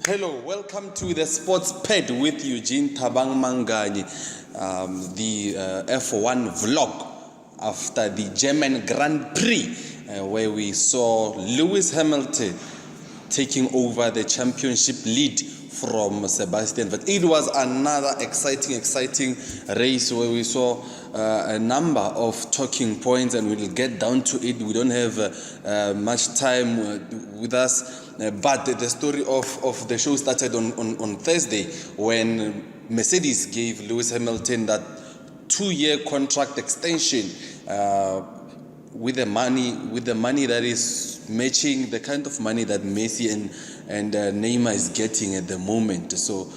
Hello, welcome to the SportPad with Eugene Tabang Mangani, the F1 vlog after the German Grand Prix, where we saw Lewis Hamilton taking over the championship lead from Sebastian Vettel. It was another exciting race where we saw a number of talking points, and we'll get down to it. We don't have much time with us, but the story of the show started on Thursday when Mercedes gave Lewis Hamilton that 2-year contract extension with the money that is matching the kind of money that Messi and Neymar is getting at the moment. So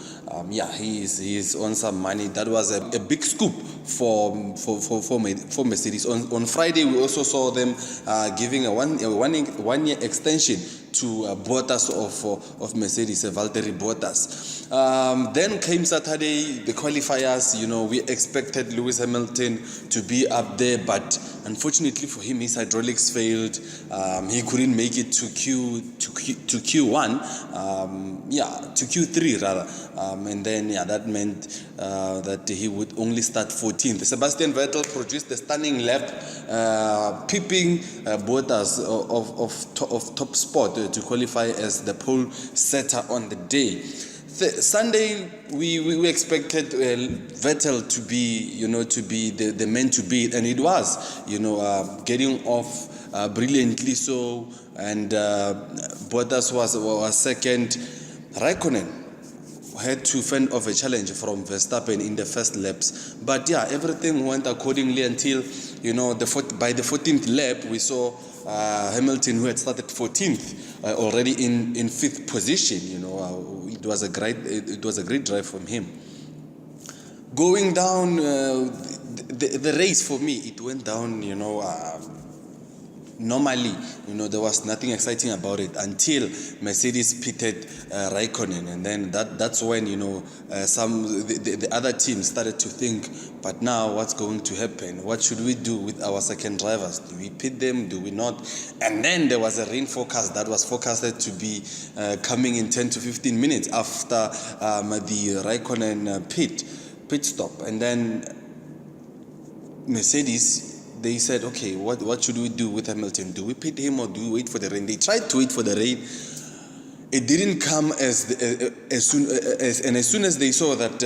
he is on some money. That was a big scoop for Mercedes. On Friday, we also saw them giving a one-year extension to Bottas of Mercedes, Valtteri Bottas. Then came Saturday, the qualifiers. We expected Lewis Hamilton to be up there, but unfortunately for him, his hydraulics failed. He couldn't make it to Q1, to Q3 rather. And then that meant that he would only start 14th. Sebastian Vettel produced a stunning lap, peeping Bottas of top spot to qualify as the pole setter on the day. Sunday we expected Vettel to be the man to beat, and it was getting off brilliantly so, and Bottas was second. Raikkonen had to fend off a challenge from Verstappen in the first laps, but everything went accordingly until by the 14th lap we saw Hamilton, who had started 14th, already in 5th position. It was a great drive from him. Going down the race, for me, it went down normally. There was nothing exciting about it until Mercedes pitted Raikkonen, and then that's when the other teams started to think, but now what's going to happen? What should we do with our second drivers? Do we pit them? Do we not? And then there was a rain forecast that was forecasted to be coming in 10 to 15 minutes after the Raikkonen pit stop, and then Mercedes, they said, okay, what should we do with Hamilton? Do we pit him or do we wait for the rain? They tried to wait for the rain. It didn't come as soon as they saw that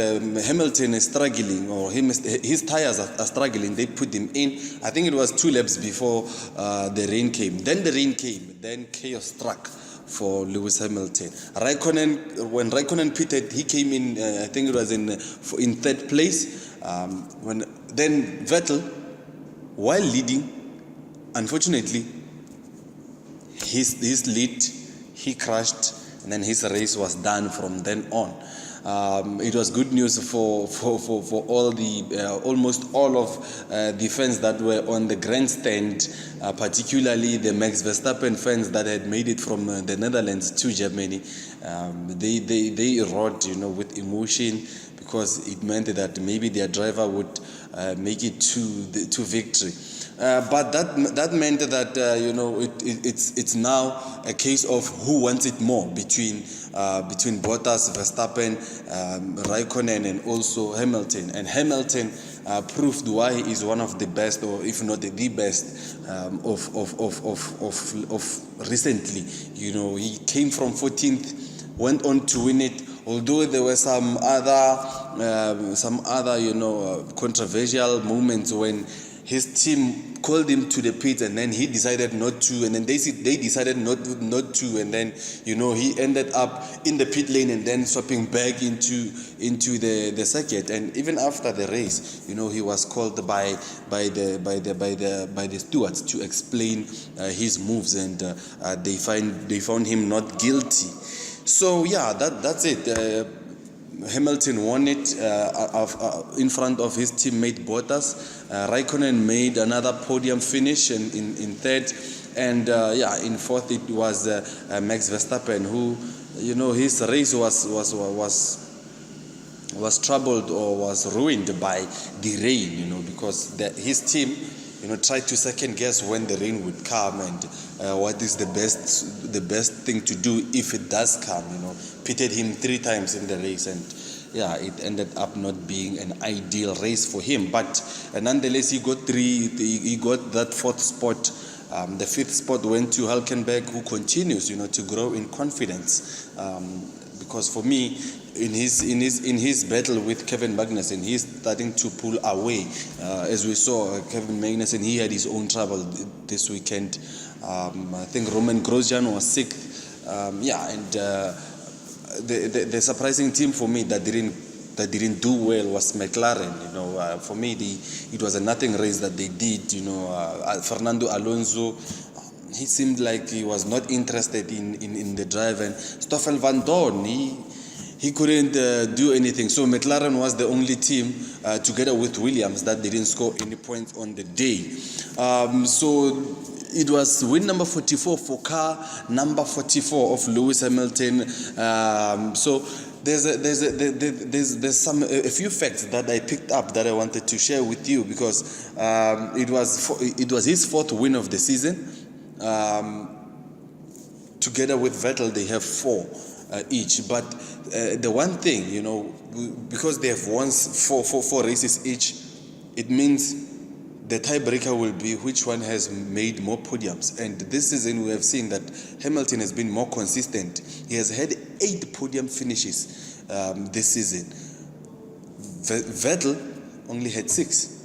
Hamilton is struggling, or his tires are struggling, they put him in. I think it was 2 laps before the rain came. Then the rain came. Then chaos struck for Lewis Hamilton. When Raikkonen pitted, he came in. I think it was in 3rd place. Then Vettel, while leading, unfortunately, his lead, he crashed, and then his race was done from then on. It was good news for all the almost all of the fans that were on the grandstand, particularly the Max Verstappen fans that had made it from the Netherlands to Germany. They roared, with emotion, because it meant that maybe their driver would make it to victory. But that meant that it's now a case of who wants it more between Bottas, Verstappen, Raikkonen, and also Hamilton. And Hamilton proved why he is one of the best, or if not the best, of recently. He came from 14th, went on to win it. Although there were some other controversial moments when his team called him to the pit, and then he decided not to, and then they decided not to, and then he ended up in the pit lane and then swapping back into the circuit. And even after the race, he was called by the stewards to explain his moves, and they found him not guilty. So that's it. Hamilton won it in front of his teammate Bottas. Raikkonen made another podium finish in 3rd, and in 4th it was Max Verstappen, who his race was troubled, or was ruined by the rain, because his team tried to second guess when the rain would come and what is the best thing to do if it does come. Pitted him 3 times in the race, and it ended up not being an ideal race for him. But nonetheless, he got that 4th spot. The 5th spot went to Hülkenberg, who continues, to grow in confidence. Because for me, in his battle with Kevin Magnussen, he's starting to pull away. As we saw, Kevin Magnussen, he had his own trouble this weekend. I think Roman Grosjean was sick. The surprising team for me that didn't do well was McLaren. For me, it was a nothing race that they did. Fernando Alonso, he seemed like he was not interested in the drive, and Stoffel Van Dorn, he couldn't do anything. So McLaren was the only team, together with Williams, that didn't score any points on the day. So it was win number 44 for car number 44 of Lewis Hamilton. So there's a few facts that I picked up that I wanted to share with you, because it was his 4th win of the season. Together with Vettel, they have 4 each. But the one thing, because they have won 4 races each, it means the tiebreaker will be which one has made more podiums. And this season we have seen that Hamilton has been more consistent. He has had 8 podium finishes this season. Vettel only had 6.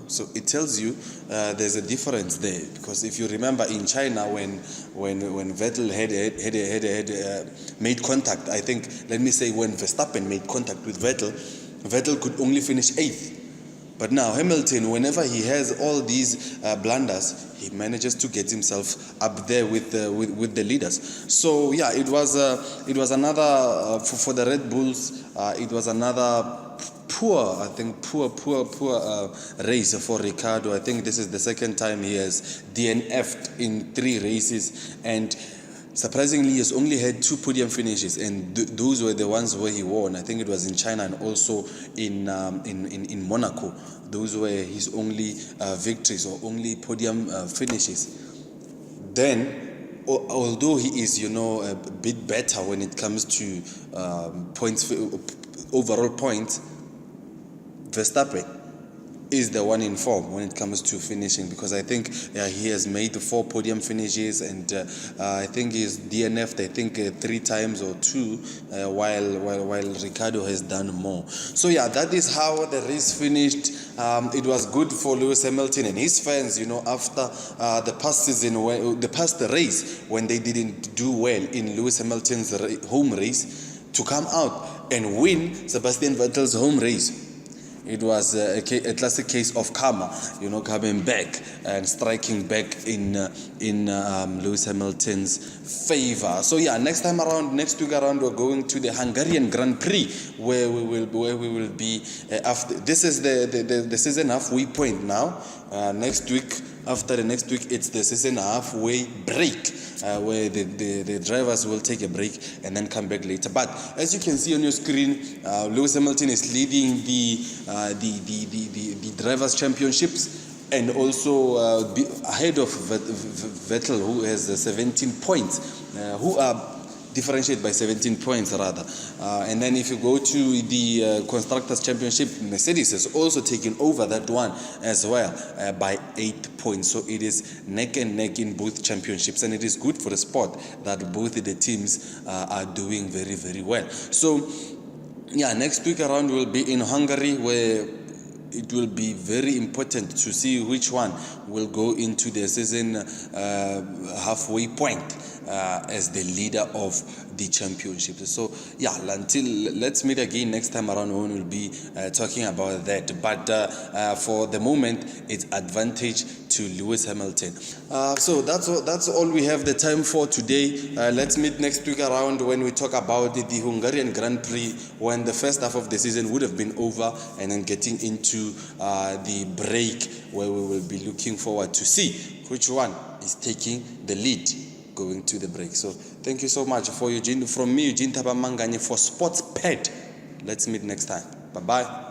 So it tells you there's a difference there, because if you remember in China when Vettel had made contact, I think, let me say, when Verstappen made contact with Vettel could only finish 8th. But now Hamilton, whenever he has all these blunders, he manages to get himself up there with the leaders. So it was another for the Red Bulls. It was another poor race for Ricciardo. I think this is the second time he has DNF'd in 3 races, and surprisingly, he has only had 2 podium finishes, and those were the ones where he won. I think it was in China and also in Monaco. Those were his only victories or only podium finishes. Then, although he is, a bit better when it comes to points, overall points, Verstappen is the one in form when it comes to finishing, because I think he has made 4 podium finishes, and I think he's DNF'd 3 times or 2, while Ricciardo has done more. So that is how the race finished. It was good for Lewis Hamilton and his fans, after the past season, the past race, when they didn't do well in Lewis Hamilton's home race, to come out and win Sebastian Vettel's home race. It was a classic case of karma, coming back and striking back in Lewis Hamilton's favor. So next week around, we're going to the Hungarian Grand Prix, where we will be after. This is the season halfway point now. After the next week, it's the season halfway break, where the drivers will take a break and then come back later. But as you can see on your screen, Lewis Hamilton is leading the drivers' championships, and also ahead of Vettel, who has 17 points, who are differentiated by 17 points rather. And then if you go to the constructors' championship, Mercedes has also taken over that one as well by 8 points. So it is neck and neck in both championships, and it is good for the sport that both the teams are doing very, very well. So next week around will be in Hungary, where it will be very important to see which one will go into the season halfway point as the leader of the championship. So let's meet again next time around when we'll be talking about that. But for the moment, it's advantage to Lewis Hamilton. So that's all we have the time for today. Let's meet next week around when we talk about the Hungarian Grand Prix, when the first half of the season would have been over, and then getting into the break, where we will be looking forward to see which one is taking the lead going to the break. So thank you so much from me, Eugene Thabang Manganye, for SportPad. Let's meet next time. Bye-bye.